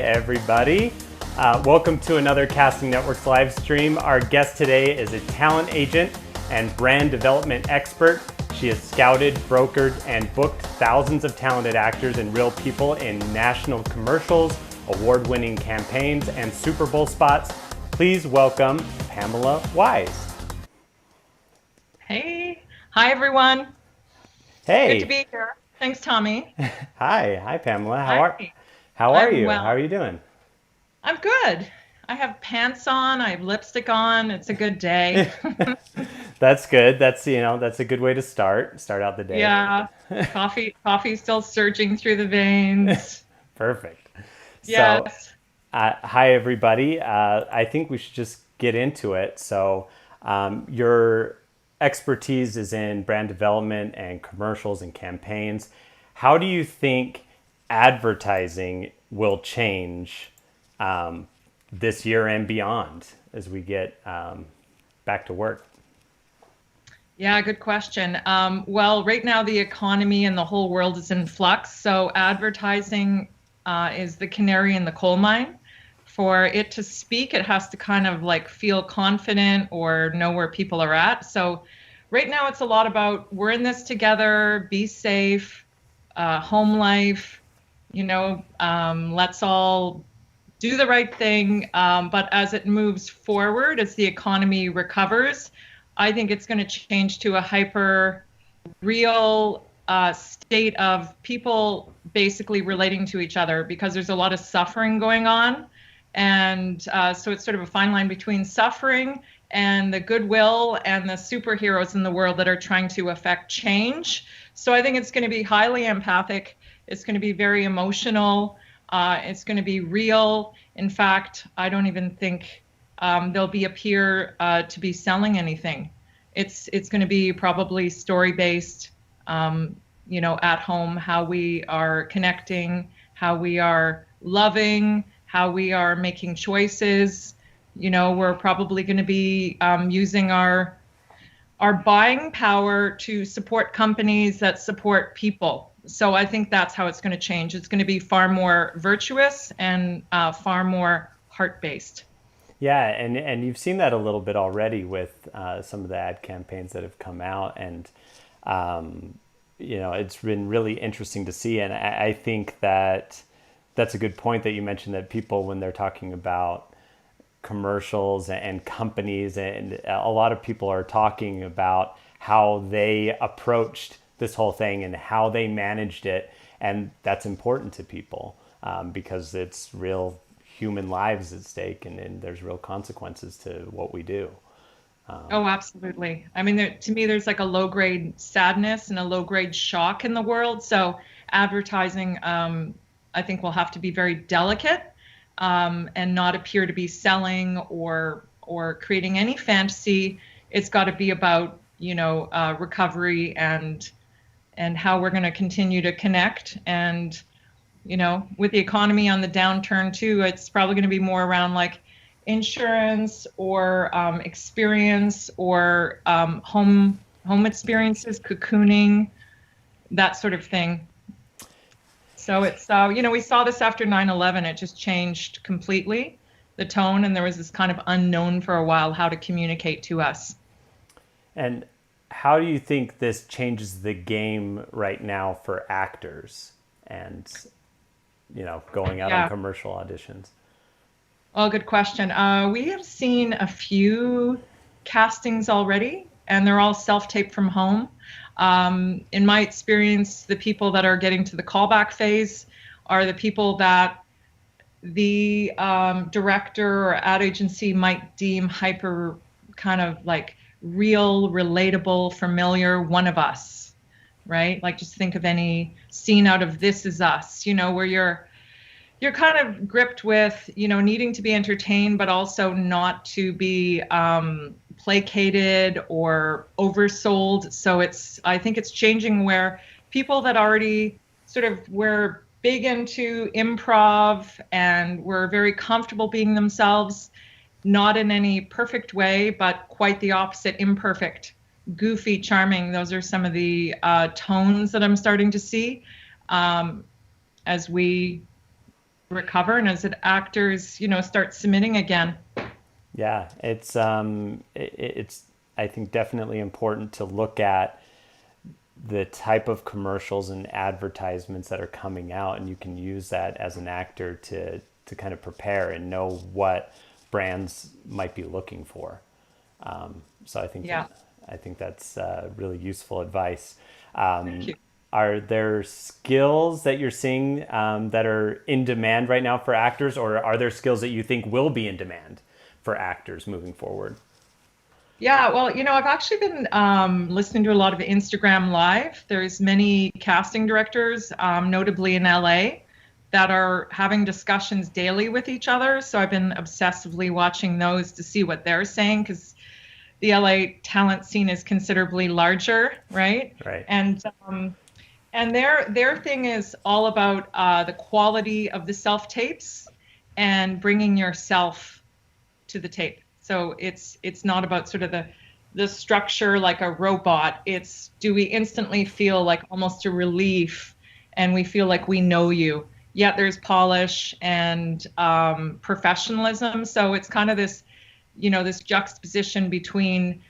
everybody. Welcome to another Casting Networks live stream. Our guest today is a talent agent and brand development expert. She has scouted, brokered, and booked thousands of talented actors and real people in national commercials, award-winning campaigns, and Super Bowl spots. Please welcome Pamela Wise. Hey. Hi, everyone. Hey. Good to be here. Thanks, Tommy. Hi, Pamela. How are I'm you? well. How are you doing? I'm good. I have pants on. I have lipstick on. It's a good day. That's good. That's a good way to start out the day. Yeah. Coffee still surging through the veins. Perfect. So, Yes. hi everybody. I think we should just get into it. So, your expertise is in brand development and commercials and campaigns. How do you think advertising will change this year and beyond as we get back to work? Yeah, good question. Well, right now the economy and the whole world is in flux. So advertising is the canary in the coal mine. For it to speak, it has to kind of like feel confident or know where people are at. So right now it's a lot about we're in this together, be safe, home life, let's all do the right thing. But as it moves forward, as the economy recovers, I think it's going to change to a hyper real state of people basically relating to each other because there's a lot of suffering going on. And so it's sort of a fine line between suffering and the goodwill and the superheroes in the world that are trying to affect change. So I think it's going to be highly empathic. It's going to be very emotional. It's going to be real. In fact, I don't even think there'll be a peer to be selling anything. It's going to be probably story-based, at home, how we are connecting, how we are loving, how we are making choices. We're probably going to be using our buying power to support companies that support people. So I think that's how it's going to change. It's going to be far more virtuous and far more heart-based. Yeah, and you've seen that a little bit already with some of the ad campaigns that have come out, and it's been really interesting to see. And I think that that's a good point that you mentioned, that people, when they're talking about commercials and companies, and a lot of people are talking about how they approached this whole thing and how they managed it, and that's important to people because it's real human lives at stake, and there's real consequences to what we do. Oh, absolutely. I mean, to me, there's like a low-grade sadness and a low-grade shock in the world. So advertising, I think, will have to be very delicate and not appear to be selling or creating any fantasy. It's got to be about, recovery and how we're going to continue to connect. And with the economy on the downturn too, it's probably going to be more around like insurance or experience or home experiences, cocooning, that sort of thing. So it's, we saw this after 9/11, it just changed completely the tone, and there was this kind of unknown for a while how to communicate to us. And how do you think this changes the game right now for actors and going out on commercial auditions? Well, good question. We have seen a few castings already, and they're all self-taped from home. In my experience, the people that are getting to the callback phase are the people that the director or ad agency might deem hyper kind of like real, relatable, familiar, one of us, right? Like just think of any scene out of This Is Us, where you're kind of gripped with, needing to be entertained, but also not to be placated or oversold. So I think it's changing where people that already sort of were big into improv and were very comfortable being themselves, not in any perfect way, but quite the opposite, imperfect, goofy, charming. Those are some of the tones that I'm starting to see as we recover and as actors, start submitting again. Yeah, it's I think definitely important to look at the type of commercials and advertisements that are coming out, and you can use that as an actor to kind of prepare and know what brands might be looking for. So Yeah. I think that's really useful advice. Thank you. Are there skills that you're seeing that are in demand right now for actors, or are there skills that you think will be in demand for actors moving forward? Yeah, well, I've actually been listening to a lot of Instagram Live. There's many casting directors, notably in LA, that are having discussions daily with each other. So I've been obsessively watching those to see what they're saying because the LA talent scene is considerably larger, right? Right. And their thing is all about the quality of the self tapes and bringing yourself to the tape. So it's not about sort of the structure like a robot. It's, do we instantly feel like almost a relief and we feel like we know you? Yet there's polish and professionalism. So it's kind of this, this juxtaposition between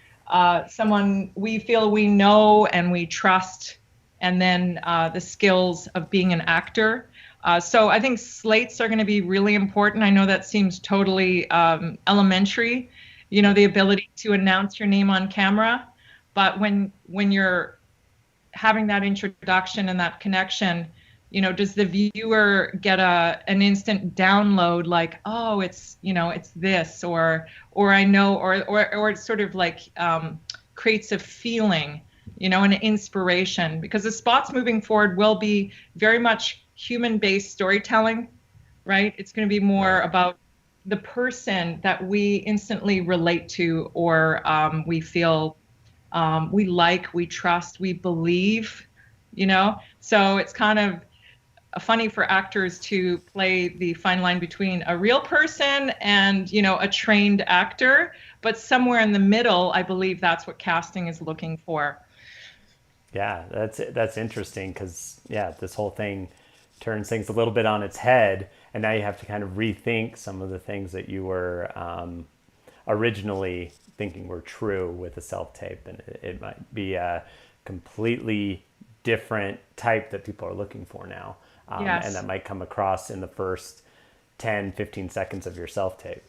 someone we feel we know and we trust, and then the skills of being an actor. So I think slates are going to be really important. I know that seems totally elementary, the ability to announce your name on camera, but when you're having that introduction and that connection, does the viewer get an instant download like, oh, it's this, or I know, or it's sort of like creates a feeling, an inspiration, because the spots moving forward will be very much human-based storytelling, right? It's going to be more Right. about the person that we instantly relate to, or we feel we like, we trust, we believe, So it's kind of funny for actors to play the fine line between a real person and, a trained actor, but somewhere in the middle, I believe that's what casting is looking for. Yeah, that's interesting because yeah, this whole thing turns things a little bit on its head, and now you have to kind of rethink some of the things that you were originally thinking were true with a self tape, and it might be a completely different type that people are looking for now, and Yes. that might come across in the first 10, 15 seconds of your self tape,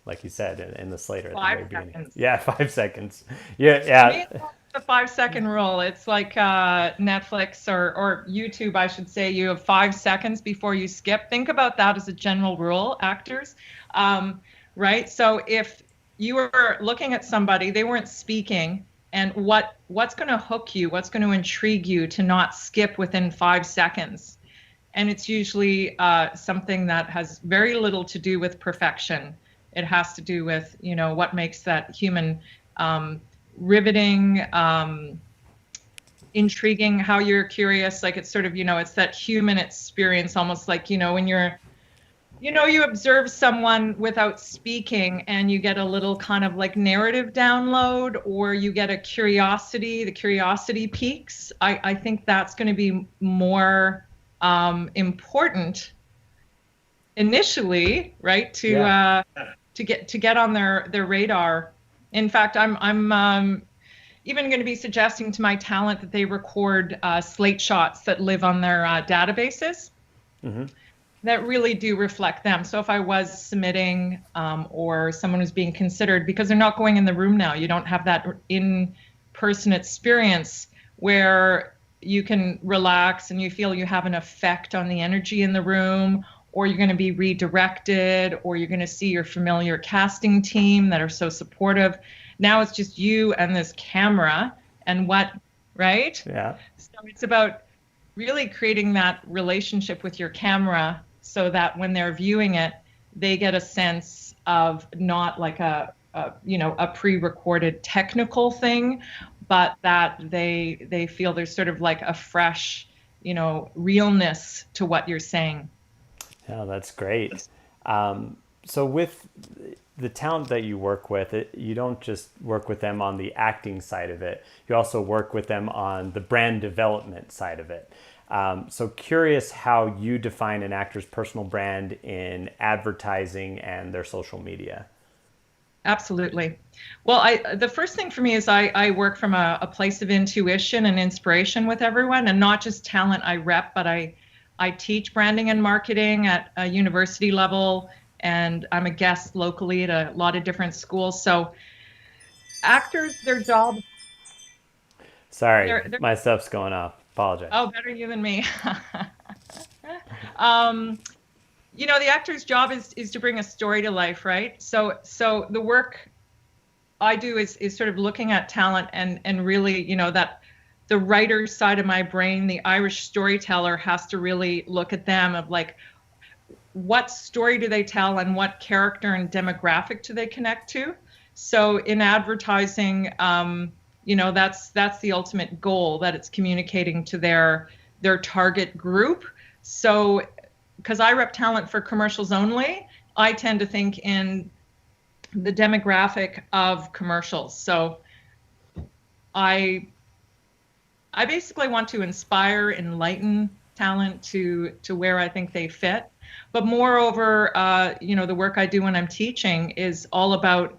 like you said in the Slater at the Five very beginning. seconds. Yeah, 5 seconds. Yeah, To me, yeah. it's not the 5 second rule. It's like Netflix or YouTube, I should say. You have 5 seconds before you skip. Think about that as a general rule, actors. Um, right? So if you were looking at somebody, they weren't speaking, and what's going to hook you? What's going to intrigue you to not skip within 5 seconds? And it's usually something that has very little to do with perfection. It has to do with, what makes that human riveting, intriguing, how you're curious. Like it's sort of, it's that human experience, almost like, when you observe someone without speaking and you get a little kind of like narrative download, or you get the curiosity peaks. I think that's going to be more important initially, right? Yeah. To get on their radar. In fact, I'm even going to be suggesting to my talent that they record slate shots that live on their databases that really do reflect them. So if I was submitting or someone who's being considered, because they're not going in the room now, you don't have that in-person experience where you can relax and you feel you have an effect on the energy in the room, or you're going to be redirected, or you're going to see your familiar casting team that are so supportive. Now it's just you and this camera and right? Yeah. So it's about really creating that relationship with your camera so that when they're viewing it, they get a sense of not like a pre-recorded technical thing, but that they feel there's sort of like a fresh, realness to what you're saying. Yeah, that's great. So with the talent that you work with, you don't just work with them on the acting side of it. You also work with them on the brand development side of it. So curious how you define an actor's personal brand in advertising and their social media. Absolutely. Well, the first thing for me is I work from a place of intuition and inspiration with everyone, and not just talent I rep, but I teach branding and marketing at a university level, and I'm a guest locally at a lot of different schools. So actors, their job, Sorry, they're my stuff's going off. Apologize. oh, better you than me. um, the actor's job is to bring a story to life, right? So the work I do is sort of looking at talent and really, that the writer's side of my brain, the Irish storyteller, has to really look at them of like, what story do they tell and what character and demographic do they connect to? So in advertising, that's the ultimate goal, that it's communicating to their target group. So because I rep talent for commercials only, I tend to think in the demographic of commercials. So I basically want to inspire, enlighten talent to where I think they fit. But moreover, the work I do when I'm teaching is all about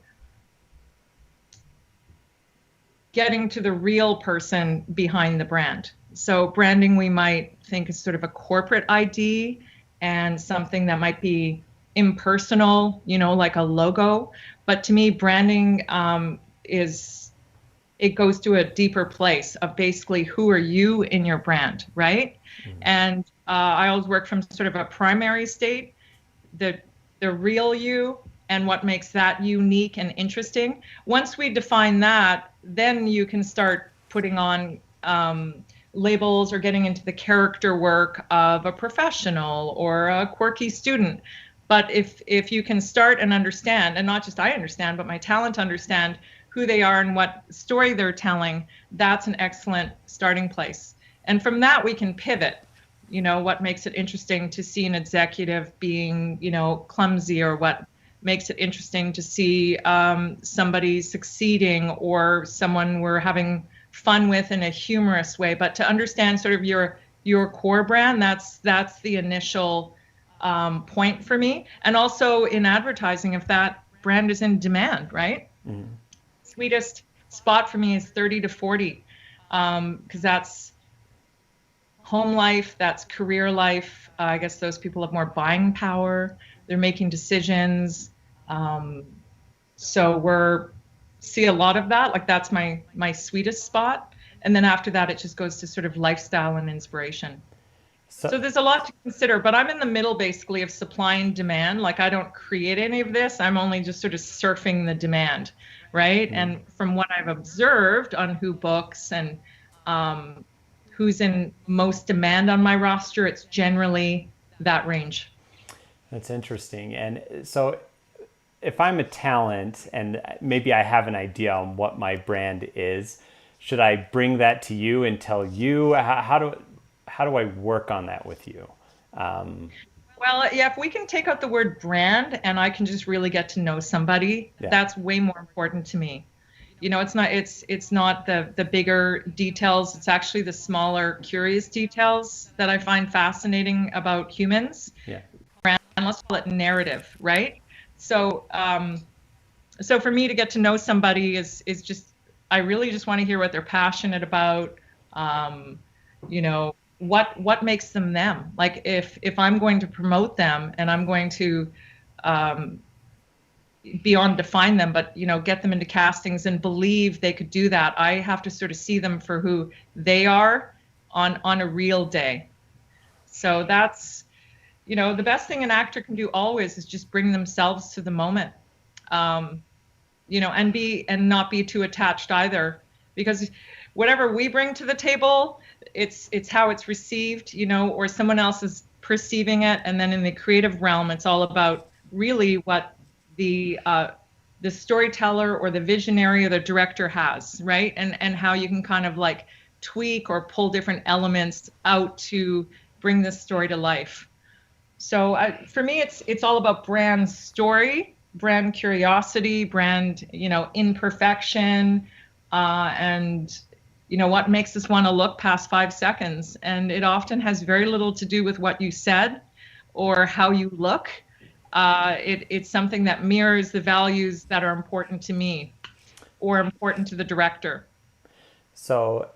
getting to the real person behind the brand. So branding, we might think is sort of a corporate ID and something that might be impersonal, like a logo. But to me, branding it goes to a deeper place of basically who are you in your brand, right? Mm-hmm. And I always work from sort of a primary state, the real you, and what makes that unique and interesting. Once we define that, then you can start putting on labels or getting into the character work of a professional or a quirky student. But if you can start and understand, and not just I understand, but my talent understand who they are and what story they're telling, that's an excellent starting place. And from that, we can pivot. What makes it interesting to see an executive being, clumsy, or what makes it interesting to see somebody succeeding, or someone we're having fun with in a humorous way. But to understand sort of your core brand, that's the initial point for me. And also in advertising, if that brand is in demand, right? Mm. Sweetest spot for me is 30 to 40, because that's home life, that's career life. I guess those people have more buying power. They're making decisions. So we're see a lot of that. Like that's my sweetest spot. And then after that, it just goes to sort of lifestyle and inspiration. So there's a lot to consider, but I'm in the middle basically of supply and demand. Like I don't create any of this. I'm only just sort of surfing the demand, right? Mm-hmm. And from what I've observed on who books and who's in most demand on my roster, it's generally that range. That's interesting. And so if I'm a talent and maybe I have an idea on what my brand is, should I bring that to you and tell you? How do I work on that with you? Well, yeah, if we can take out the word brand and I can just really get to know somebody, that's way more important to me. It's not the bigger details. It's actually the smaller, curious details that I find fascinating about humans. Yeah. Brand, let's call it narrative, right? So, so for me to get to know somebody is just, I really just want to hear what they're passionate about. What makes them them? Like if I'm going to promote them and I'm going to beyond define them, but get them into castings and believe they could do that, I have to sort of see them for who they are on a real day. So that's the best thing an actor can do always is just bring themselves to the moment, and not be too attached either, because whatever we bring to the table, it's how it's received, or someone else is perceiving it. And then in the creative realm, it's all about really what the storyteller or the visionary or the director has, right? And how you can kind of like tweak or pull different elements out to bring this story to life. So for me, it's all about brand story, brand curiosity, brand, imperfection, and what makes us want to look past 5 seconds? And it often has very little to do with what you said or how you look. It's something that mirrors the values that are important to me or important to the director. So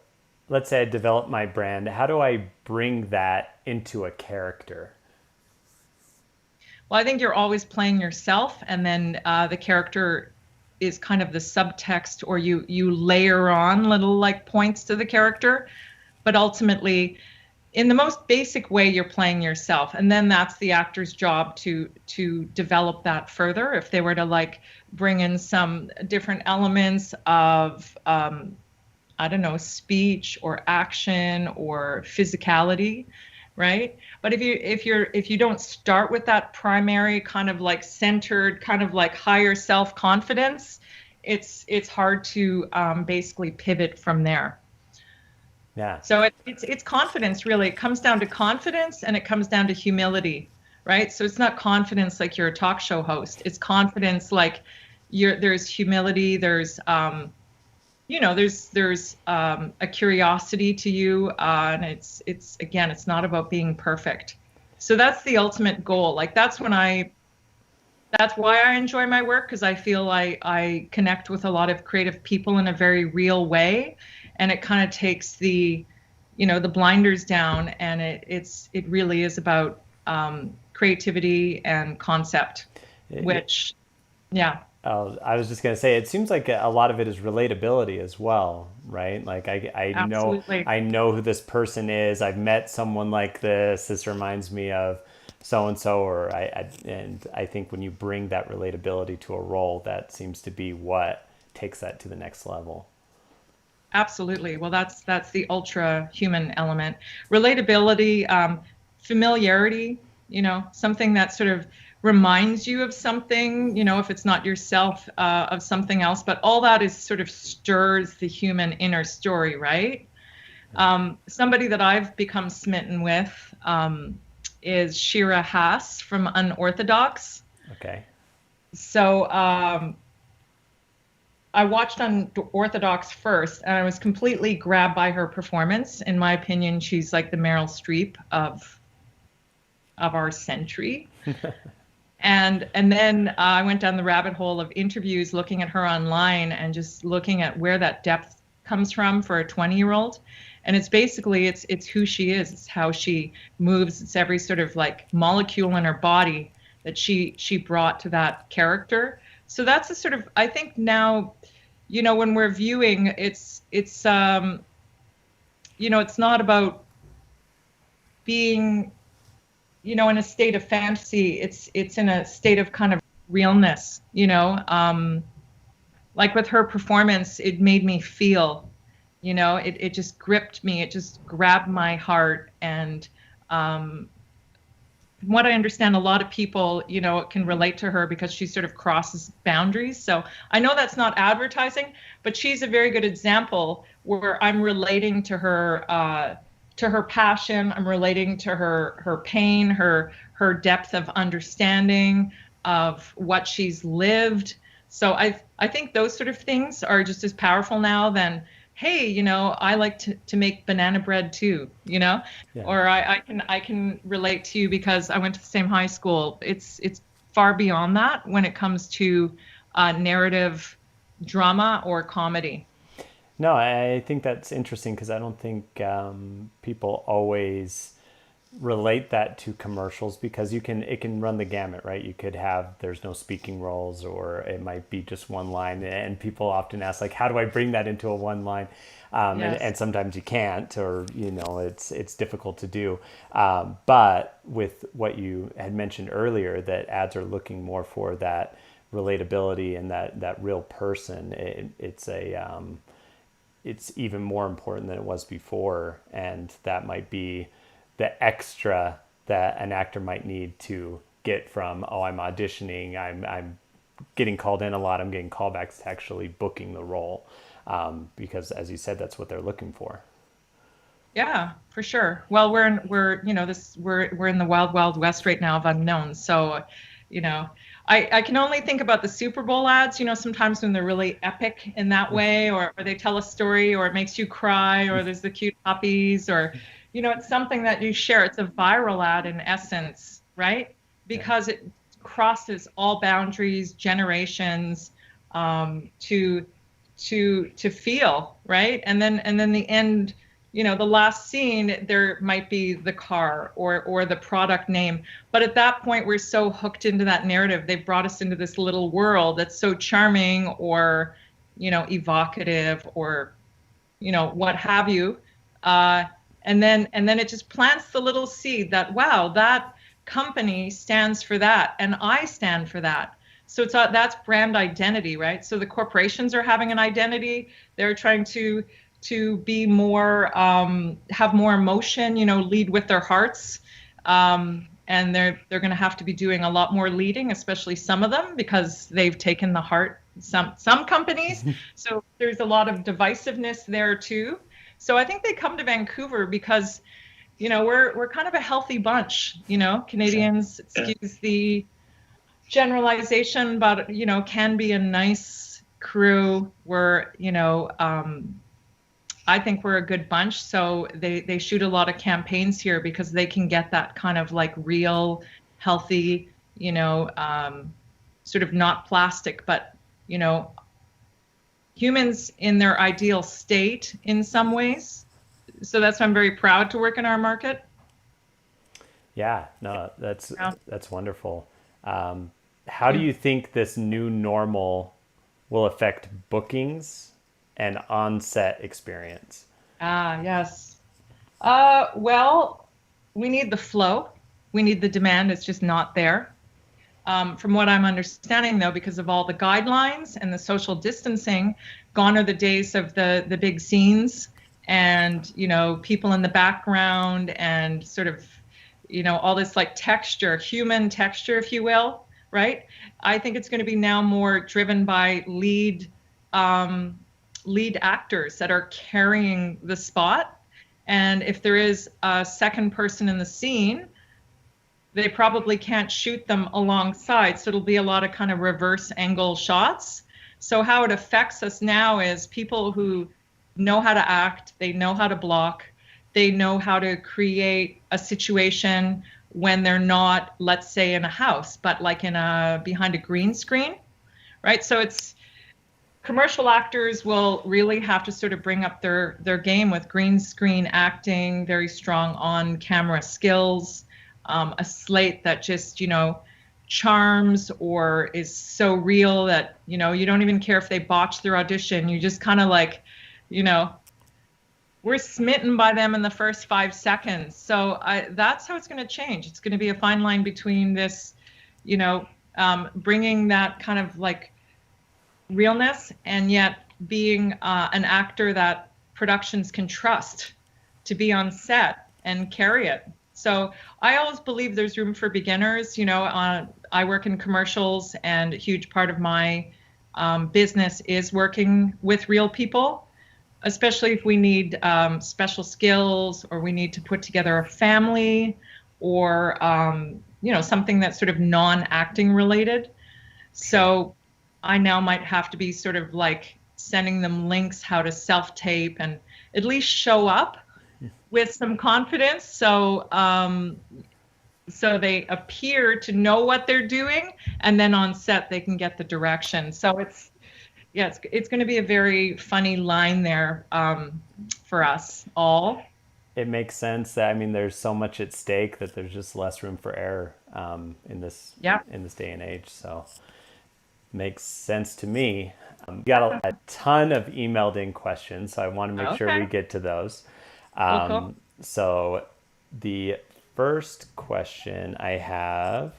let's say I develop my brand. How do I bring that into a character? Well, I think you're always playing yourself, and then the character is kind of the subtext, or you layer on little like points to the character, but ultimately, in the most basic way, you're playing yourself, and then that's the actor's job to develop that further. If they were to like bring in some different elements of I don't know, speech or action or physicality, right? But if you don't start with that primary kind of like centered, kind of like higher self-confidence, it's hard to basically pivot from there. Yeah. So it's confidence really. It comes down to confidence and it comes down to humility, right? So it's not confidence like you're a talk show host. It's confidence like there's humility, there's a curiosity to you, and it's again, it's not about being perfect. So that's the ultimate goal. Like that's why I enjoy my work, because I feel I connect with a lot of creative people in a very real way, and it kind of takes the blinders down, and it really is about creativity and concept, which, yeah. I was just gonna say, it seems like a lot of it is relatability as well, right? Like Absolutely. I know who this person is. I've met someone like this. This reminds me of so and so, and I think when you bring that relatability to a role, that seems to be what takes that to the next level. Absolutely. Well, that's the ultra human element. Relatability, familiarity, something that sort of reminds you of something, if it's not yourself, of something else. But all that is sort of stirs the human inner story, right? Somebody that I've become smitten with is Shira Haas from Unorthodox. Okay. So I watched Unorthodox first, and I was completely grabbed by her performance. In my opinion, she's like the Meryl Streep of our century. And then I went down the rabbit hole of interviews, looking at her online and just looking at where that depth comes from for a 20-year-old. And it's basically it's who she is, it's how she moves, it's every sort of like molecule in her body that she brought to that character. So that's a sort of, I think now, when we're viewing, it's not about being in a state of fantasy. It's in a state of kind of realness, like with her performance, it made me feel, it just gripped me. It just grabbed my heart. And from what I understand, a lot of people, can relate to her because she sort of crosses boundaries. So I know that's not advertising, but she's a very good example where I'm relating to her passion. I'm relating to her pain, her depth of understanding of what she's lived. So I think those sort of things are just as powerful now than, hey, I like to make banana bread too, Yeah. or I can relate to you because I went to the same high school. It's far beyond that when it comes to narrative drama or comedy. No, I think that's interesting because I don't think people always relate that to commercials, because it can run the gamut, right? You could have there's no speaking roles, or it might be just one line, and people often ask like, how do I bring that into a one line? Yes. And sometimes you can't, or it's difficult to do. But with what you had mentioned earlier, that ads are looking more for that relatability and that real person. It's even more important than it was before, and that might be the extra that an actor might need to get from, oh, I'm auditioning, I'm getting called in a lot, I'm getting callbacks, to actually booking the role, because as you said, that's what they're looking for. Yeah, for sure. Well, we're in the wild wild west right now of unknowns. So, you know, I can only think about the Super Bowl ads, sometimes when they're really epic in that way, or they tell a story, or it makes you cry, or there's the cute puppies, or, it's something that you share. It's a viral ad in essence, right? Yeah. Because it crosses all boundaries, generations, to feel, right? And then the end, the last scene, there might be the car or the product name. But at that point, we're so hooked into that narrative. They've brought us into this little world that's so charming or, evocative or, what have you. And then it just plants the little seed that, wow, that company stands for that, and I stand for that. So that's brand identity, right? So the corporations are having an identity. They're trying to be more, have more emotion, lead with their hearts. And they're going to have to be doing a lot more leading, especially some of them, because they've taken the heart, some companies. So there's a lot of divisiveness there too. So I think they come to Vancouver because, we're kind of a healthy bunch, Canadians, excuse the generalization, but, can be a nice crew. I think we're a good bunch. So they shoot a lot of campaigns here because they can get that kind of like real, healthy, sort of not plastic, but, humans in their ideal state in some ways. So that's why I'm very proud to work in our market. Yeah, no, that's wonderful. How do you think this new normal will affect bookings and on-set experience? Yes. Well, we need the flow. We need the demand. It's just not there. From what I'm understanding, though, because of all the guidelines and the social distancing, gone are the days of the big scenes and, people in the background and sort of, all this like texture, human texture, if you will, right? I think it's going to be now more driven by lead actors that are carrying the spot. And if there is a second person in the scene, they probably can't shoot them alongside. So it'll be a lot of kind of reverse angle shots. So how it affects us now is people who know how to act, they know how to block, they know how to create a situation when they're not, let's say, in a house, but like behind a green screen, right? So it's commercial actors will really have to sort of bring up their game with green screen acting, very strong on camera skills, a slate that just, charms or is so real that, you don't even care if they botch their audition. You just kind of like, we're smitten by them in the first 5 seconds. So that's how it's going to change. It's going to be a fine line between this, bringing that kind of like realness and yet being an actor that productions can trust to be on set and carry it. So I always believe there's room for beginners. I work in commercials, and a huge part of my business is working with real people, especially if we need special skills or we need to put together a family or, something that's sort of non-acting related. So I now might have to be sort of like sending them links how to self-tape and at least show up with some confidence. So they appear to know what they're doing, and then on set they can get the direction. So it's going to be a very funny line there for us all. It makes sense that, there's so much at stake that there's just less room for error in this day and age. So makes sense to me. We got a ton of emailed in questions, so I want to make sure we get to those. Cool. So the first question I have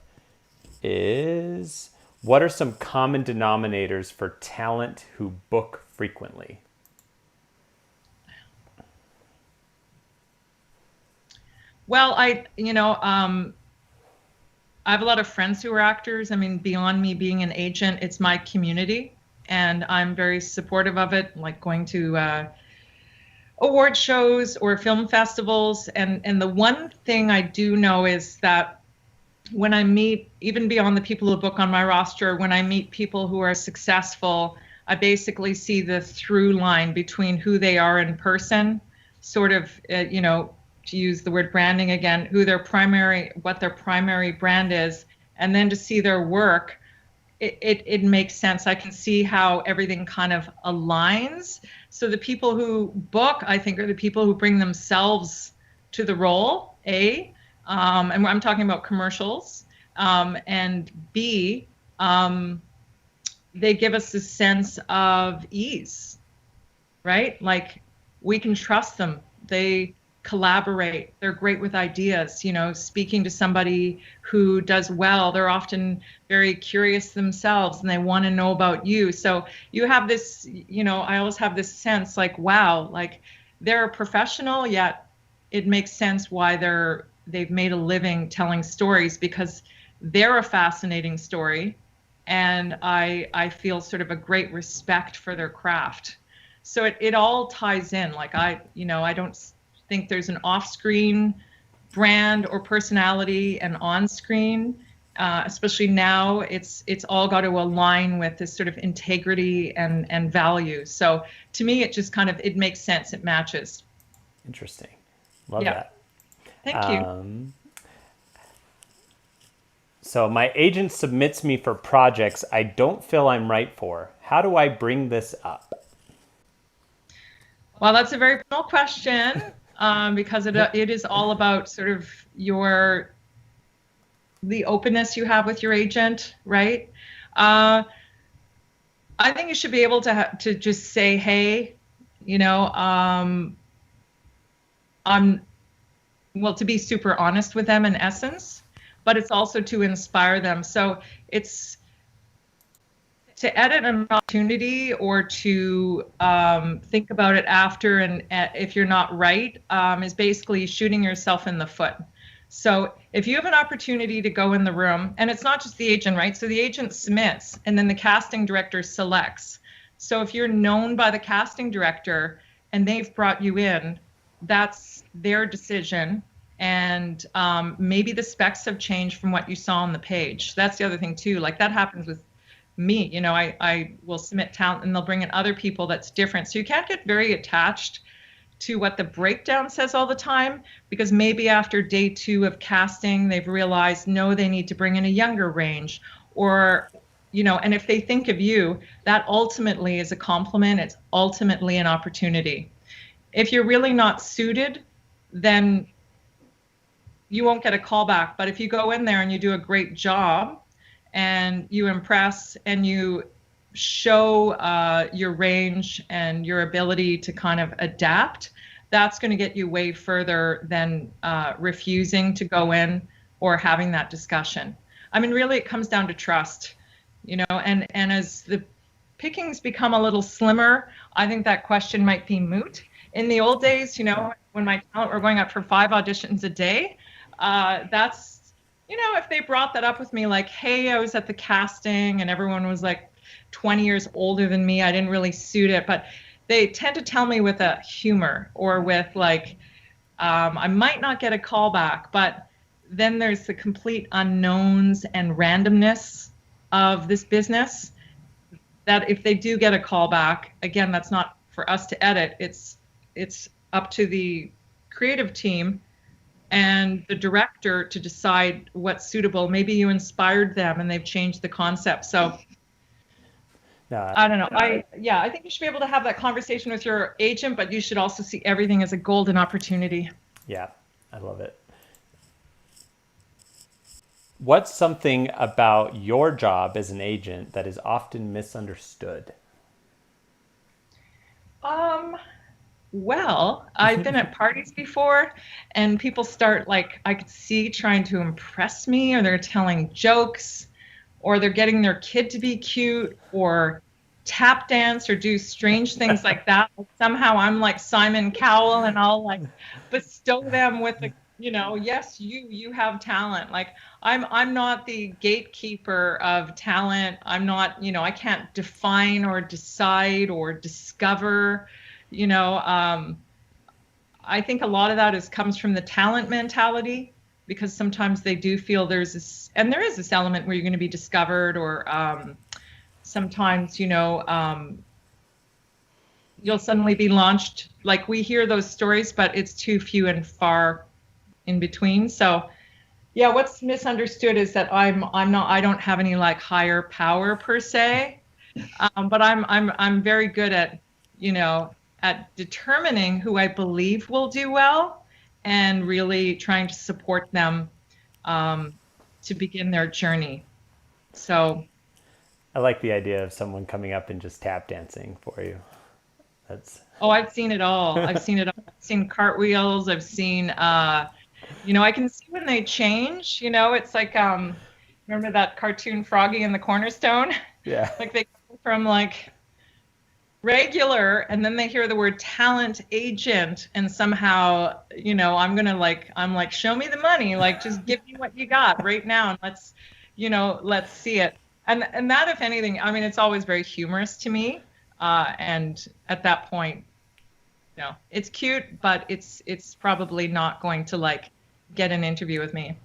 is, what are some common denominators for talent who book frequently? Well, I have a lot of friends who are actors. Beyond me being an agent, it's my community, and I'm very supportive of it, like going to award shows or film festivals. And the one thing I do know is that when I meet, even beyond the people who book on my roster, when I meet people who are successful, I basically see the through line between who they are in person, sort of, to use the word branding again, what their primary brand is, and then to see their work, it makes sense. I can see how everything kind of aligns. So the people who book, I think, are the people who bring themselves to the role, A, and I'm talking about commercials, and B, they give us a sense of ease, right? Like we can trust them. They collaborate. They're great with ideas. Speaking to somebody who does well, they're often very curious themselves and they want to know about you. So you have this, I always have this sense like, wow, like they're a professional, yet it makes sense why they've made a living telling stories, because they're a fascinating story. And I feel sort of a great respect for their craft. So it all ties in. Like I don't think there's an off-screen brand or personality and on-screen. Especially now, it's all got to align with this sort of integrity and value. So to me, it makes sense. It matches. Interesting. Love Yeah. that. Thank you. So my agent submits me for projects I don't feel I'm right for. How do I bring this up? Well, that's a very personal question, because it is all about sort of the openness you have with your agent, right? I think you should be able to just say, hey, to be super honest with them in essence, but it's also to inspire them. So it's to edit an opportunity or to think about it after, and if you're not right, is basically shooting yourself in the foot. So if you have an opportunity to go in the room, and it's not just the agent, right? So the agent submits and then the casting director selects. So if you're known by the casting director and they've brought you in, that's their decision. And maybe the specs have changed from what you saw on the page. That's the other thing too. Like that happens with me. I will submit talent and they'll bring in other people that's different. So you can't get very attached to what the breakdown says all the time, because maybe after day 2 of casting, they've realized, no, they need to bring in a younger range, or, and if they think of you, that ultimately is a compliment. It's ultimately an opportunity. If you're really not suited, then you won't get a call back. But if you go in there and you do a great job and you impress and you show your range and your ability to kind of adapt, that's going to get you way further than refusing to go in or having that discussion. I mean, really, it comes down to trust, and as the pickings become a little slimmer, I think that question might be moot. In the old days, when my talent were going up for 5 auditions a day, that's, if they brought that up with me, like, hey, I was at the casting and everyone was like 20 years older than me, I didn't really suit it, but they tend to tell me with a humor or with like, I might not get a call back, but then there's the complete unknowns and randomness of this business, that if they do get a call back, again, that's not for us to edit. It's up to the creative team and the director to decide what's suitable. Maybe you inspired them and they've changed the concept. So I don't know. I think you should be able to have that conversation with your agent, but you should also see everything as a golden opportunity. Yeah, I love it. What's something about your job as an agent that is often misunderstood? Well, I've been at parties before and people start, like, I could see trying to impress me, or they're telling jokes, or they're getting their kid to be cute, or tap dance, or do strange things like that. Somehow I'm like Simon Cowell and I'll like bestow them with a, yes, you have talent. Like I'm not the gatekeeper of talent. I'm not, I can't define or decide or discover. I think a lot of that comes from the talent mentality, because sometimes they do feel there's this, and there is this element where you're going to be discovered, or sometimes, you'll suddenly be launched. Like, we hear those stories, but it's too few and far in between. So yeah, what's misunderstood is that I don't have any like higher power per se, but I'm very good at, at determining who I believe will do well, and really trying to support them to begin their journey. So I like the idea of someone coming up and just tap dancing for you. That's oh, I've seen it all. I've seen it all. I've seen cartwheels. I've seen I can see when they change. It's like remember that cartoon Froggy and the Cornerstone? yeah. Like, they go from like regular, and then they hear the word talent agent, and somehow, I'm like, show me the money, like, just give me what you got right now, and let's see it. And that, if anything, I mean, it's always very humorous to me. And at that point, it's cute, but it's probably not going to like get an interview with me.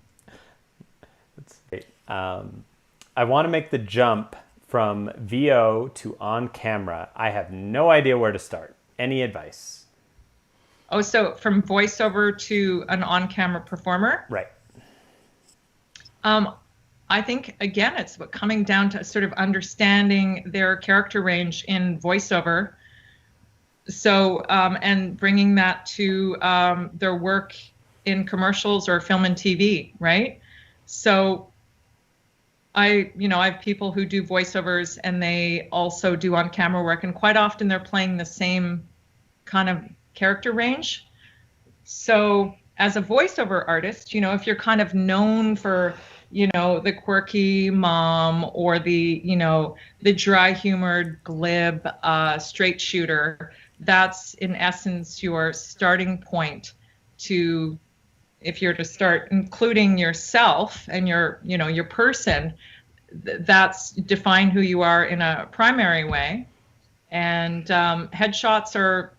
That's great. I want to make the jump from VO to on camera. I have no idea where to start. Any advice? Oh, so from voiceover to an on-camera performer? Right. I think, again, it's coming down to sort of understanding their character range in voiceover. So, and bringing that to their work in commercials or film and TV, right? So I have people who do voiceovers, and they also do on-camera work, and quite often they're playing the same kind of character range. So as a voiceover artist, if you're kind of known for, the quirky mom, or the dry humored, glib, straight shooter, that's in essence your starting point to, if you're to start including yourself and your person, that's define who you are in a primary way. And headshots are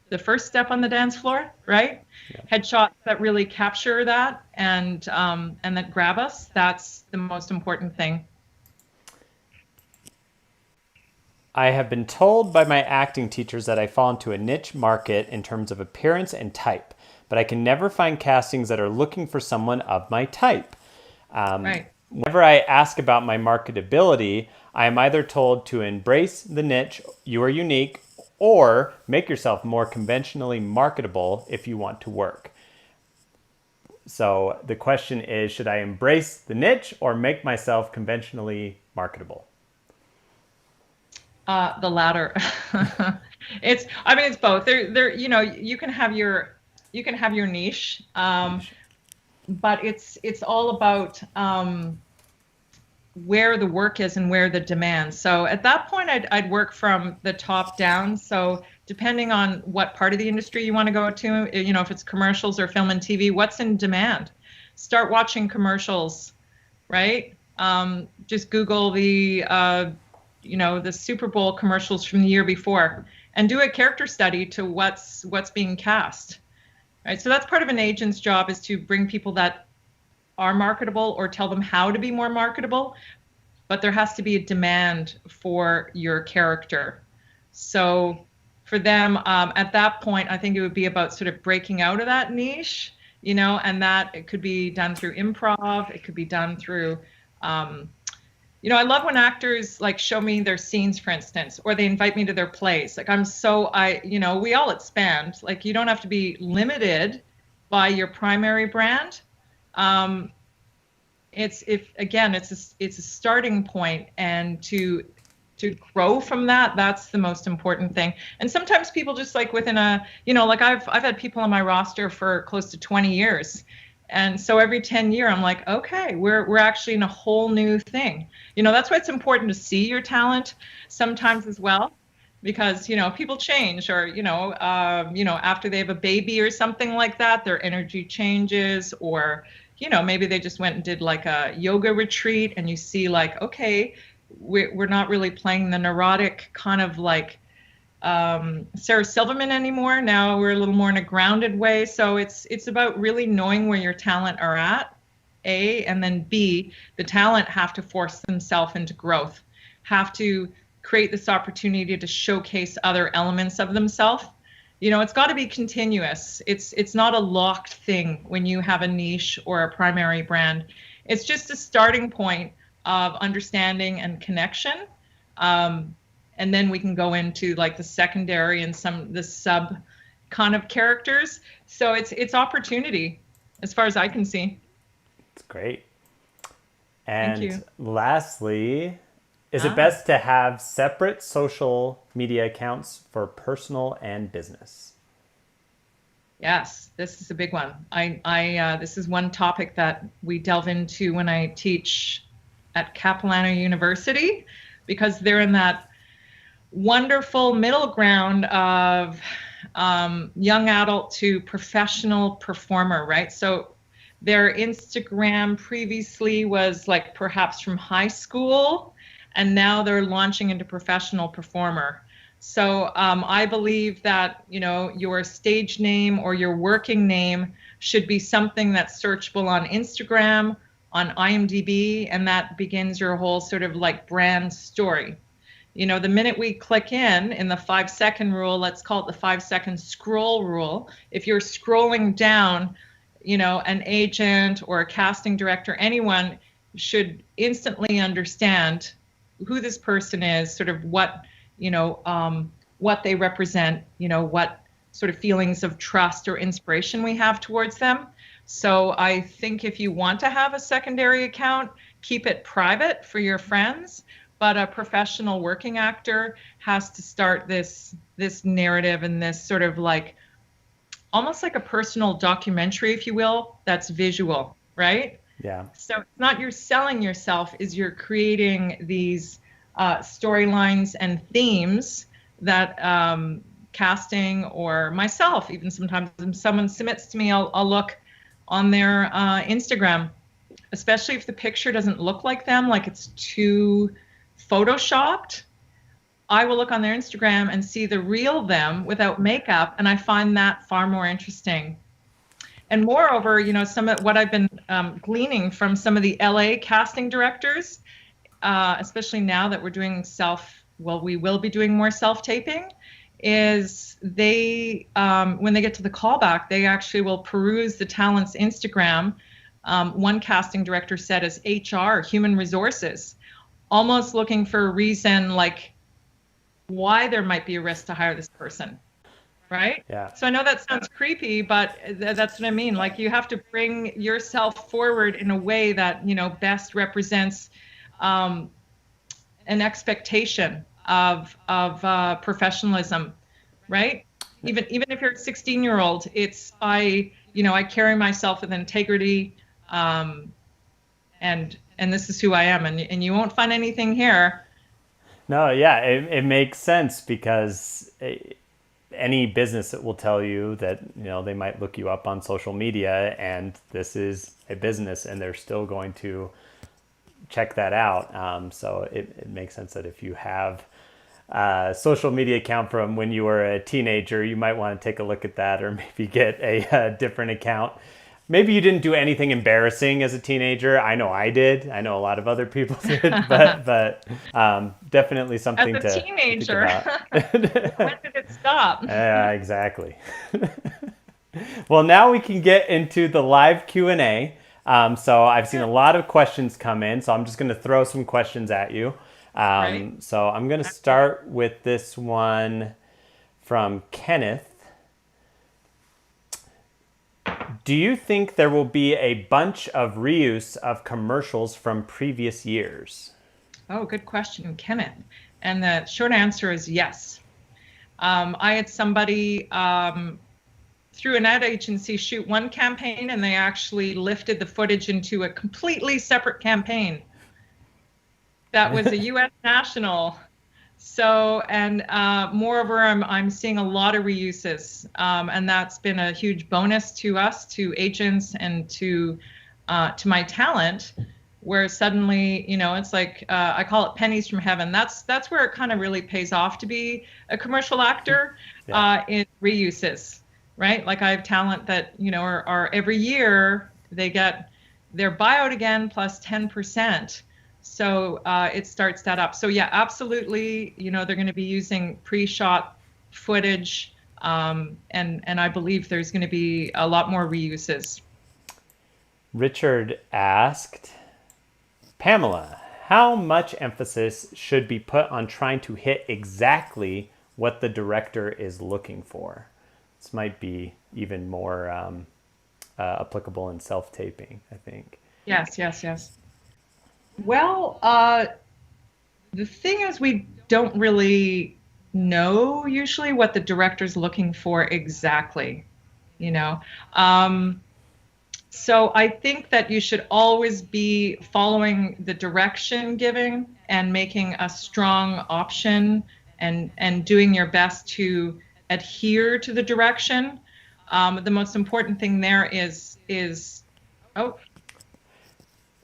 the first step on the dance floor, right? Yeah. Headshots that really capture that and that grab us, that's the most important thing. I have been told by my acting teachers that I fall into a niche market in terms of appearance and type, but I can never find castings that are looking for someone of my type. Right. Whenever I ask about my marketability, I am either told to embrace the niche, you are unique, or make yourself more conventionally marketable if you want to work. So the question is, should I embrace the niche or make myself conventionally marketable? The latter. It's both. You can have your niche, but it's all about where the work is and where the demand. So at that point, I'd work from the top down. So depending on what part of the industry you want to go to, if it's commercials or film and TV, what's in demand? Start watching commercials, right? Just Google the Super Bowl commercials from the year before, and do a character study to what's being cast. Right? So that's part of an agent's job, is to bring people that are marketable, or tell them how to be more marketable, but there has to be a demand for your character. So for them, at that point, I think it would be about sort of breaking out of that niche, and that it could be done through improv. It could be done through, I love when actors like show me their scenes, for instance, or they invite me to their plays. Like, we all expand. Like, you don't have to be limited by your primary brand. It's a starting point, and to grow from that, that's the most important thing. And sometimes people just like within I've had people on my roster for close to 20 years. And so every 10 year, I'm like, okay, we're actually in a whole new thing. That's why it's important to see your talent sometimes as well, because, people change, or, after they have a baby or something like that, their energy changes, or, maybe they just went and did like a yoga retreat, and you see like, okay, we're not really playing the neurotic kind of like Sarah Silverman anymore. Now we're a little more in a grounded way. So it's about really knowing where your talent are at, A, and then B, the talent have to force themselves into growth, have to create this opportunity to showcase other elements of themselves. It's got to be continuous. It's not a locked thing when you have a niche or a primary brand. It's just a starting point of understanding and connection. And then we can go into like the secondary and the sub kind of characters. So it's opportunity as far as I can see. It's great. Thank And you. lastly, is it Ah. best to have separate social media accounts for personal and business? Yes, this is a big one. This is one topic that we delve into when I teach at Capilano University, because they're in that wonderful middle ground of young adult to professional performer, right? So their Instagram previously was like perhaps from high school, and now they're launching into professional performer. So I believe that your stage name or your working name should be something that's searchable on Instagram, on IMDb, and that begins your whole sort of like brand story. The minute we click in the 5-second rule, let's call it the 5-second scroll rule. If you're scrolling down, an agent or a casting director, anyone should instantly understand who this person is, sort of what they represent, what sort of feelings of trust or inspiration we have towards them. So I think if you want to have a secondary account, keep it private for your friends, but a professional working actor has to start this narrative and this sort of like almost like a personal documentary, if you will, that's visual, right? Yeah. So it's not you're selling yourself, is you're creating these storylines and themes that casting or myself, even sometimes when someone submits to me, I'll look on their Instagram, especially if the picture doesn't look like them, like it's too photoshopped. I will look on their Instagram and see the real them without makeup, and I find that far more interesting. And moreover, some of what I've been gleaning from some of the LA casting directors, especially now that we're doing we will be doing more self-taping, is they, when they get to the callback, they actually will peruse the talent's Instagram. One casting director said as HR, human resources, almost looking for a reason like why there might be a risk to hire this person. Right? Yeah. So I know that sounds creepy, but that's what I mean. Like you have to bring yourself forward in a way that, best represents an expectation of professionalism, right? Even if you're a 16-year-old, it's I carry myself with integrity, and this is who I am, and you won't find anything here. No, yeah, it makes sense because any business that will tell you that they might look you up on social media and this is a business and they're still going to check that out. So it makes sense that if you have a social media account from when you were a teenager, you might want to take a look at that or maybe get a different account. Maybe you didn't do anything embarrassing as a teenager. I know I did. I know a lot of other people did, but definitely something As a to think teenager, about. when did it stop? Exactly. Well, now we can get into the live Q&A. So I've seen a lot of questions come in, so I'm just going to throw some questions at you. Right. So I'm going to start with this one from Kenneth. Do you think there will be a bunch of reuse of commercials from previous years? Oh, good question, Kenneth. And the short answer is yes. I had somebody through an ad agency shoot one campaign, and they actually lifted the footage into a completely separate campaign. That was a U.S. national. So, and moreover, I'm seeing a lot of reuses, and that's been a huge bonus to us, to agents, and to my talent, where suddenly, it's like I call it pennies from heaven. That's where it kind of really pays off to be a commercial actor. Yeah. In reuses, right? Like I have talent that are every year they get their buyout again plus 10%. So it starts that up. So yeah, absolutely. They're going to be using pre-shot footage, and I believe there's going to be a lot more reuses. Richard asked, Pamela, how much emphasis should be put on trying to hit exactly what the director is looking for? This might be even more applicable in self-taping, I think. Yes, yes, yes. Well, the thing is, we don't really know usually what the director's looking for exactly, you know. So I think that you should always be following the direction giving and making a strong option, and doing your best to adhere to the direction. The most important thing there is oh,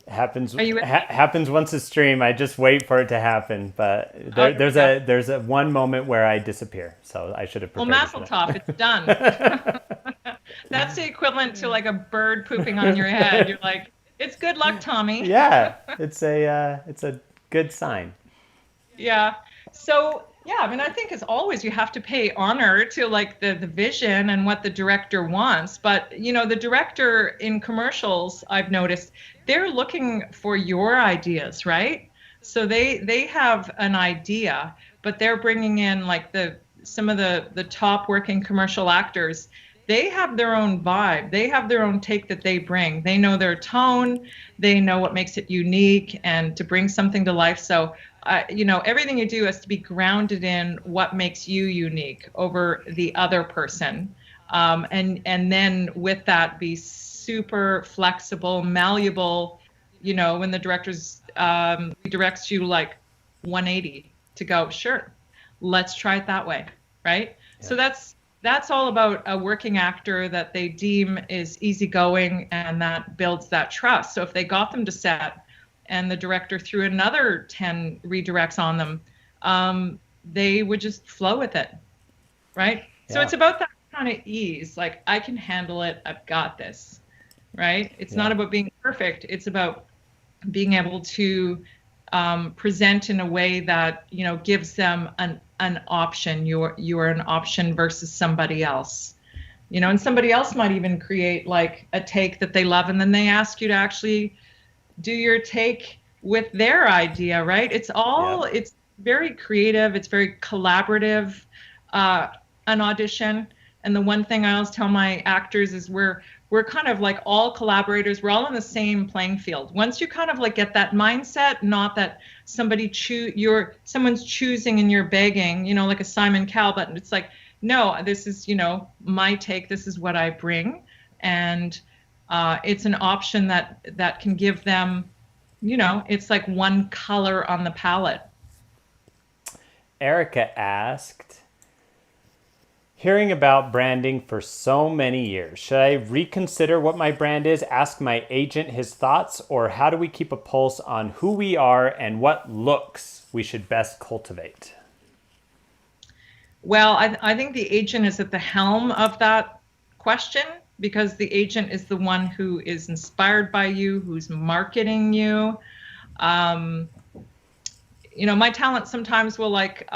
Happens are you with me? happens once a stream. I just wait for it to happen, but Okay, yeah. there's a one moment where I disappear, so I should have Well, prepared Mazel for tov, it's done. that. That's the equivalent to like a bird pooping on your head. You're like, it's good luck, Tommy. Yeah, it's a good sign. Yeah. So yeah, I mean, I think as always, you have to pay honor to like the vision and what the director wants. But the director in commercials, I've noticed, they're looking for your ideas, right? So they have an idea, but they're bringing in like some of the top working commercial actors. They have their own vibe. They have their own take that they bring. They know their tone. They know what makes it unique and to bring something to life. So everything you do has to be grounded in what makes you unique over the other person. And then with that, be super flexible, malleable, when the director's directs you like 180 to go, sure, let's try it that way, right? Yeah. So that's all about a working actor that they deem is easygoing, and that builds that trust. So if they got them to set and the director threw another 10 redirects on them, they would just flow with it, right? So it's about that kind of ease, like, I can handle it, I've got this, right? It's not about being perfect. It's about being able to present in a way that gives them an option. You're an option versus somebody else, and somebody else might even create like a take that they love, and then they ask you to actually do your take with their idea, right? It's very creative, it's very collaborative, an audition. And the one thing I always tell my actors is we're kind of like all collaborators. We're all on the same playing field. Once you kind of like get that mindset, not that someone's choosing and you're begging, like a Simon Cowell button. It's like, no, this is, my take. This is what I bring. And it's an option that can give them, it's like one color on the palette. Erica asked, hearing about branding for so many years, should I reconsider what my brand is, ask my agent his thoughts, or how do we keep a pulse on who we are and what looks we should best cultivate? Well, I think the agent is at the helm of that question, because the agent is the one who is inspired by you, who's marketing you. My talent sometimes will like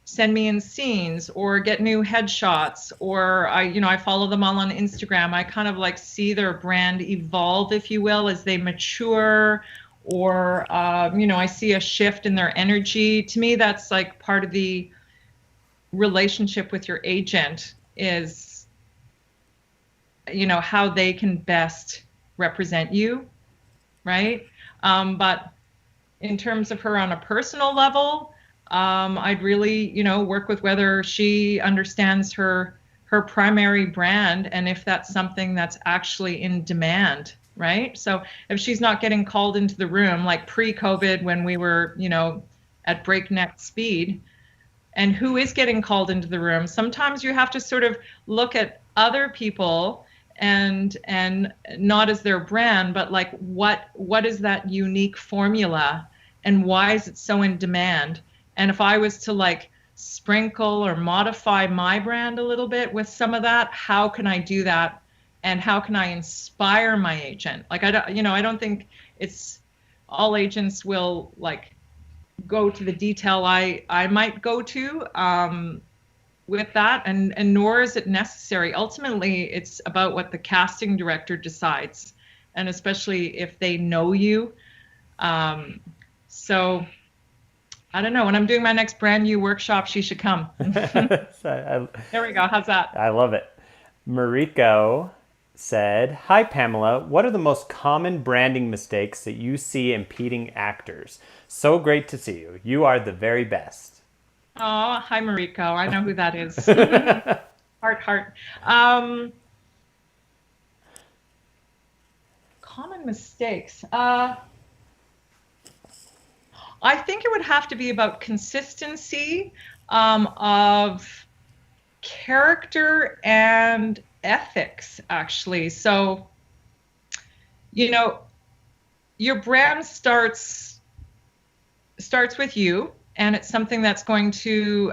send me in scenes or get new headshots, or I follow them all on Instagram. I kind of like see their brand evolve, if you will, as they mature, or I see a shift in their energy. To me, that's like part of the relationship with your agent, is how they can best represent you, right? But in terms of her on a personal level, I'd really, work with whether she understands her primary brand, and if that's something that's actually in demand, right? So if she's not getting called into the room like pre-COVID when we were, at breakneck speed, and who is getting called into the room, sometimes you have to sort of look at other people and not as their brand, but like what is that unique formula, and why is it so in demand? And if I was to like sprinkle or modify my brand a little bit with some of that, how can I do that and how can I inspire my agent? Like, I don't think it's all agents will like go to the detail I might go to with that, and nor is it necessary. Ultimately, it's about what the casting director decides, and especially if they know you. So I don't know. When I'm doing my next brand new workshop, she should come. I, There we go. How's that? I love it. Mariko said, "Hi Pamela, what are the most common branding mistakes that you see impeding actors? So great to see you. You are the very best." Oh, hi, Mariko. I know who that is. Heart, heart. Common mistakes. I think it would have to be about consistency of character and ethics, actually. So, you know, your brand starts with you, and it's something that's going to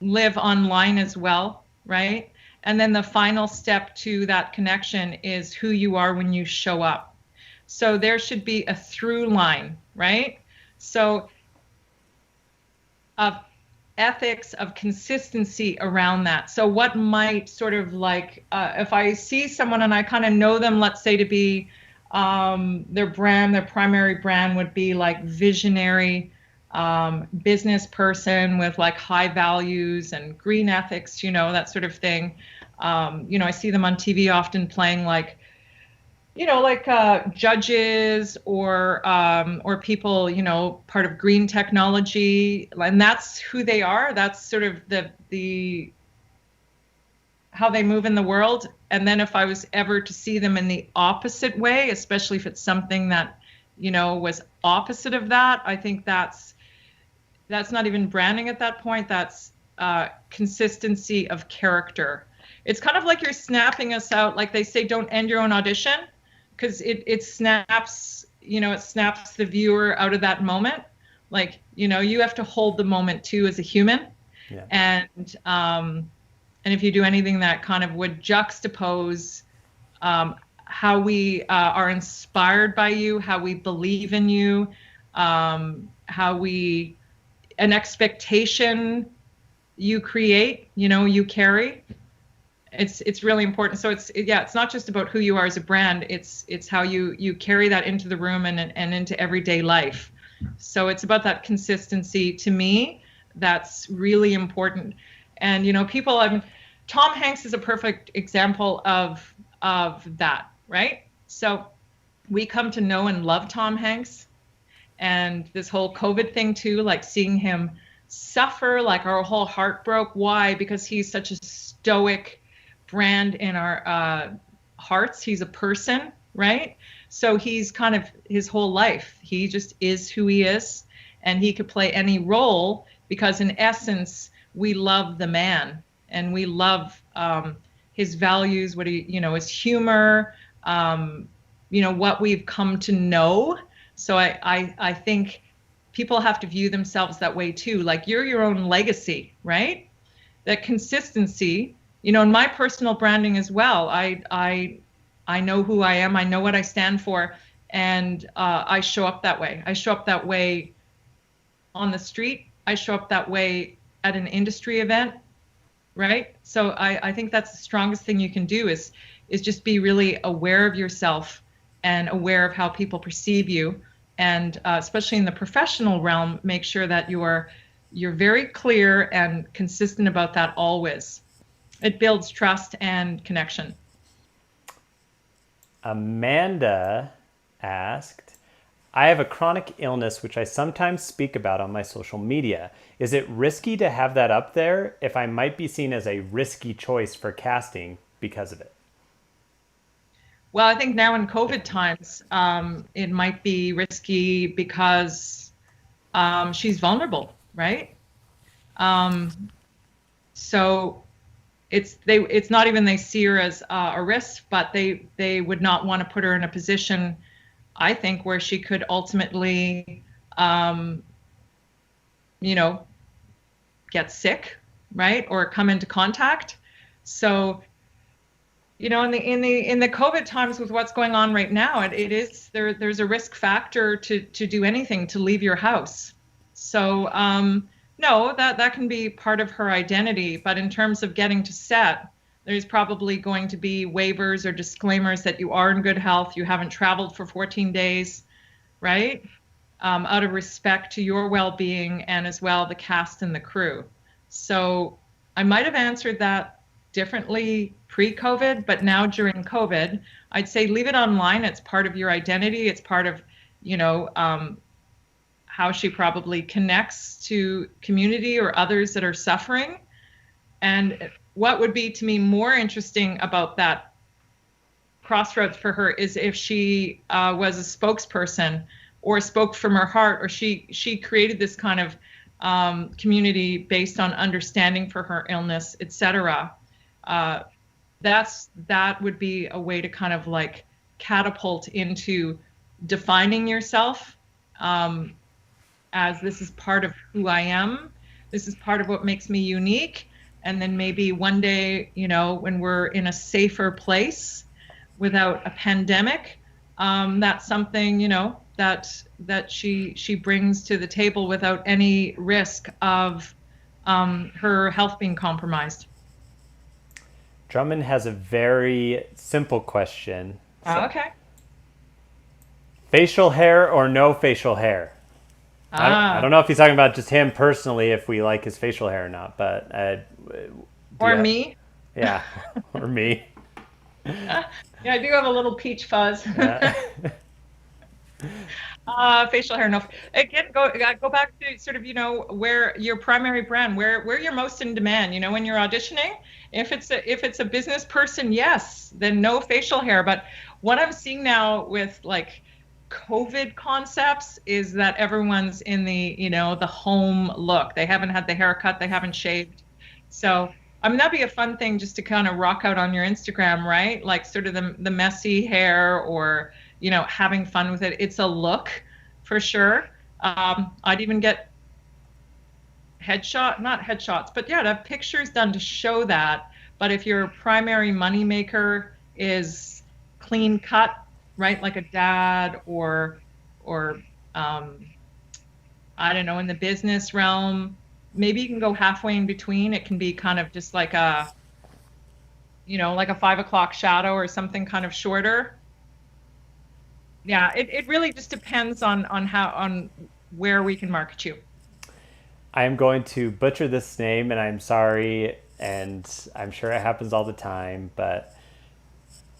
live online as well, right? And then the final step to that connection is who you are when you show up. So there should be a through line, right? So of ethics, of consistency around that. So what might sort of like, if I see someone and I kind of know them, let's say to be their brand, their primary brand would be like visionary, business person with like high values and green ethics, that sort of thing. I see them on TV often playing like, like judges or people, part of green technology, and that's who they are. That's sort of the how they move in the world. And then if I was ever to see them in the opposite way, especially if it's something that, was opposite of that, I think that's not even branding at that point. That's consistency of character. It's kind of like you're snapping us out. Like they say, don't end your own audition, because it snaps, it snaps the viewer out of that moment. Like, you have to hold the moment too as a human. Yeah. And if you do anything that kind of would juxtapose how we are inspired by you, how we believe in you, how we, an expectation you create, you carry. It's really important. So it's not just about who you are as a brand. It's how you carry that into the room and into everyday life. So it's about that consistency. To me, that's really important. And Tom Hanks is a perfect example of that, right? So we come to know and love Tom Hanks, and this whole COVID thing too, like seeing him suffer, like our whole heart broke. Why? Because he's such a stoic brand in our hearts. He's a person, right? So he's kind of his whole life, he just is who he is, and he could play any role because in essence we love the man, and we love his values, what he, his humor, what we've come to know. So I think people have to view themselves that way too. Like you're your own legacy, right? That consistency, in my personal branding as well. I know who I am. I know what I stand for, and I show up that way. I show up that way on the street. I show up that way at an industry event, right? So I think that's the strongest thing you can do is just be really aware of yourself and aware of how people perceive you, and especially in the professional realm, make sure that you're very clear and consistent about that always. It builds trust and connection. Amanda asked, "I have a chronic illness which I sometimes speak about on my social media. Is it risky to have that up there if I might be seen as a risky choice for casting because of it?" Well, I think now in COVID times, it might be risky because she's vulnerable, right? So it's not even they see her as a risk, but they would not want to put her in a position, I think, where she could ultimately, get sick, right? Or come into contact. So In the COVID times with what's going on right now, it is there's a risk factor to do anything, to leave your house. So no, that can be part of her identity. But in terms of getting to set, there's probably going to be waivers or disclaimers that you are in good health, you haven't traveled for 14 days, right? Out of respect to your well-being and as well the cast and the crew. So I might have answered that differently pre-COVID, but now during COVID, I'd say leave it online. It's part of your identity. It's part of, you know, how she probably connects to community or others that are suffering. And what would be to me more interesting about that crossroads for her is if she was a spokesperson or spoke from her heart, or she created this kind of community based on understanding for her illness, etc. That would be a way to kind of like catapult into defining yourself as this is part of who I am. This is part of what makes me unique. And then maybe one day, when we're in a safer place without a pandemic, that's something, that she brings to the table without any risk of her health being compromised. Drummond has a very simple question. Oh, okay. Facial hair or no facial hair? I don't know if he's talking about just him personally, if we like his facial hair or not, but or me. Yeah, or me. Yeah, I do have a little peach fuzz. Yeah. Facial hair, no. Again, go back to sort of where your primary brand, where you're most in demand. When you're auditioning, if it's a business person, yes, then no facial hair. But what I'm seeing now with like COVID concepts is that everyone's in the home look. They haven't had the haircut, they haven't shaved. So I mean, that'd be a fun thing just to kind of rock out on your Instagram, right? Like sort of the messy hair, or having fun with it. It's a look for sure. I'd even get not headshots, but yeah, to have pictures done to show that. But if your primary moneymaker is clean cut, right, like a dad or I don't know, in the business realm, maybe you can go halfway in between. It can be kind of just like a 5 o'clock shadow or something kind of shorter. Yeah, it really just depends on where we can market you. I am going to butcher this name, and I'm sorry, and I'm sure it happens all the time, but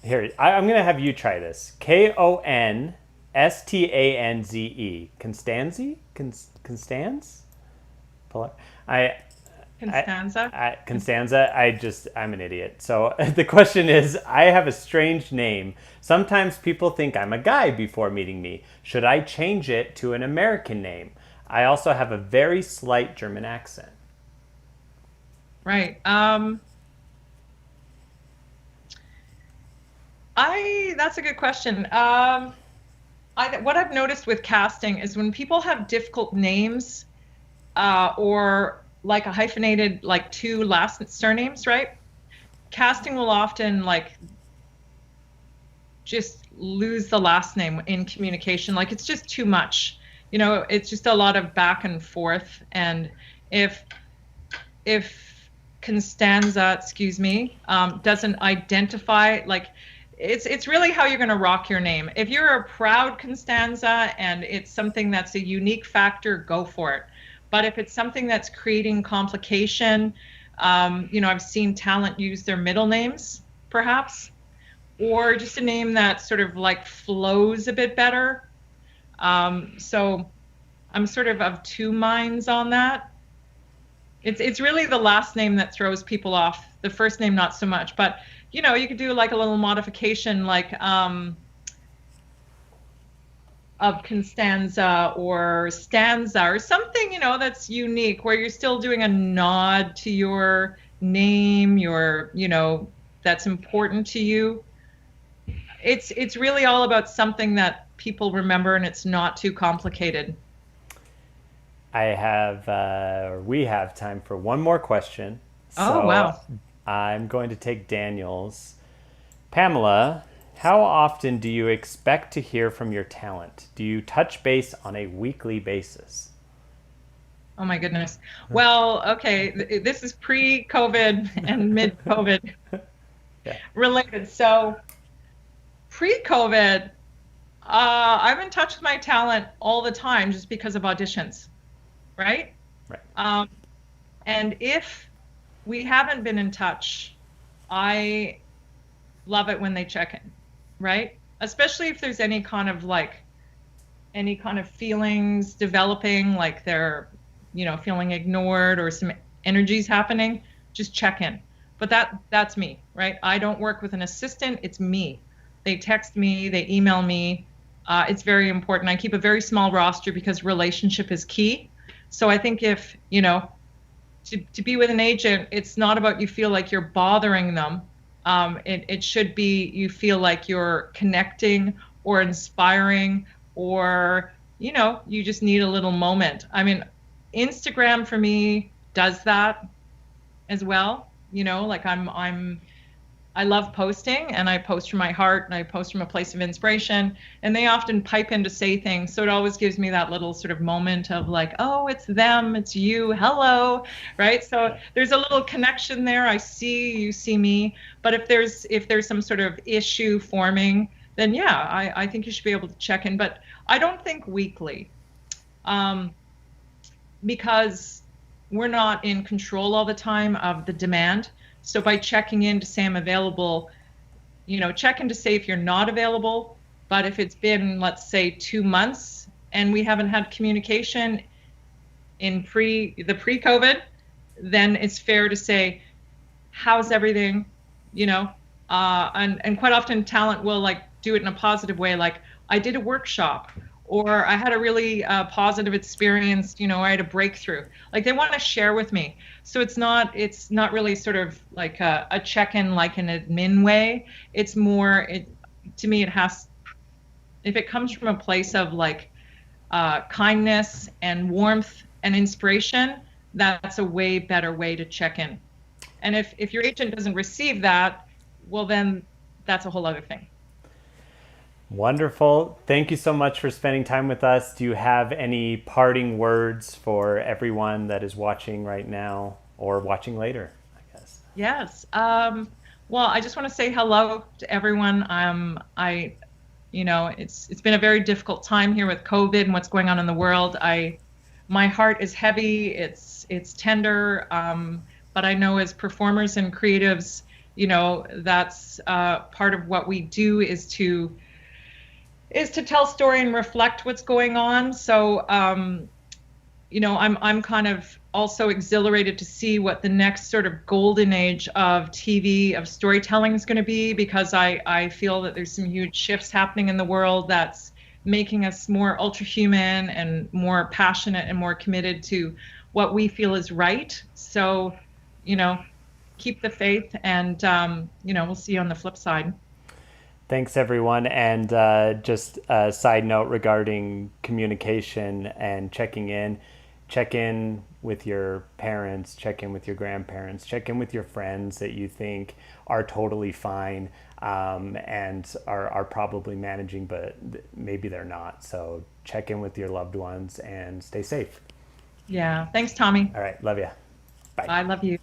here, I'm going to have you try this. Konstanze? Constanze? Constanze? I Constanza. Constanza, I'm an idiot. So the question is, I have a strange name. Sometimes people think I'm a guy before meeting me. Should I change it to an American name? I also have a very slight German accent. Right. That's a good question. What I've noticed with casting is when people have difficult names, or like a hyphenated, like two last surnames, right? Casting will often like just lose the last name in communication. Like it's just too much. It's just a lot of back and forth. And if Constanza, excuse me, doesn't identify, like it's really how you're going to rock your name. If you're a proud Constanza and it's something that's a unique factor, go for it. But if it's something that's creating complication, I've seen talent use their middle names, perhaps, or just a name that sort of like flows a bit better. So I'm sort of two minds on that. It's really the last name that throws people off. The first name, not so much. But you could do like a little modification, like of Constanza or stanza or something, that's unique, where you're still doing a nod to your name, that's important to you. It's really all about something that people remember, and it's not too complicated. We have time for one more question. Oh, So wow. I'm going to take Daniel's. Pamela, how often do you expect to hear from your talent? Do you touch base on a weekly basis? Oh my goodness. Well, okay, this is pre-COVID and mid-COVID Yeah. related. So pre-COVID, I'm in touch with my talent all the time just because of auditions, right? Right. Um, and if we haven't been in touch, I love it when they check in, right? Especially if there's any kind of feelings developing, like they're, feeling ignored or some energies happening, just check in. But that's me, right? I don't work with an assistant, it's me. They text me, they email me. It's very important. I keep a very small roster because relationship is key. So I think if, to be with an agent, it's not about you feel like you're bothering them. It should be you feel like you're connecting or inspiring, or you just need a little moment. I mean, Instagram for me does that as well. Like I love posting, and I post from my heart, and I post from a place of inspiration, and they often pipe in to say things. So it always gives me that little sort of moment of like, oh, it's them, it's you, hello, right? So there's a little connection there. I see you, see me. But if there's some sort of issue forming, then yeah, I think you should be able to check in. But I don't think weekly, because we're not in control all the time of the demand. So by checking in to say I'm available, check in to say if you're not available. But if it's been, let's say, 2 months and we haven't had communication in pre-COVID, then it's fair to say, how's everything? And quite often talent will like do it in a positive way, like I did a workshop, or I had a really positive experience, I had a breakthrough. Like they want to share with me. So it's not really sort of like a check-in like an admin way. It's more, to me, if it comes from a place of like kindness and warmth and inspiration, that's a way better way to check in. And if your agent doesn't receive that, well, then that's a whole other thing. Wonderful. Thank you so much for spending time with us. Do you have any parting words for everyone that is watching right now or watching later, I guess? Yes. Well, I just want to say hello to everyone. It's been a very difficult time here with COVID and what's going on in the world. My heart is heavy. It's tender. But I know as performers and creatives, that's part of what we do is to tell story and reflect what's going on. So, I'm kind of also exhilarated to see what the next sort of golden age of TV, of storytelling is going to be, because I feel that there's some huge shifts happening in the world that's making us more ultra human and more passionate and more committed to what we feel is right. So, keep the faith, and, we'll see you on the flip side. Thanks, everyone. And just a side note regarding communication and checking in. Check in with your parents, check in with your grandparents, check in with your friends that you think are totally fine, and are probably managing, but maybe they're not. So check in with your loved ones and stay safe. Yeah. Thanks, Tommy. All right. Love you. Bye. I love you.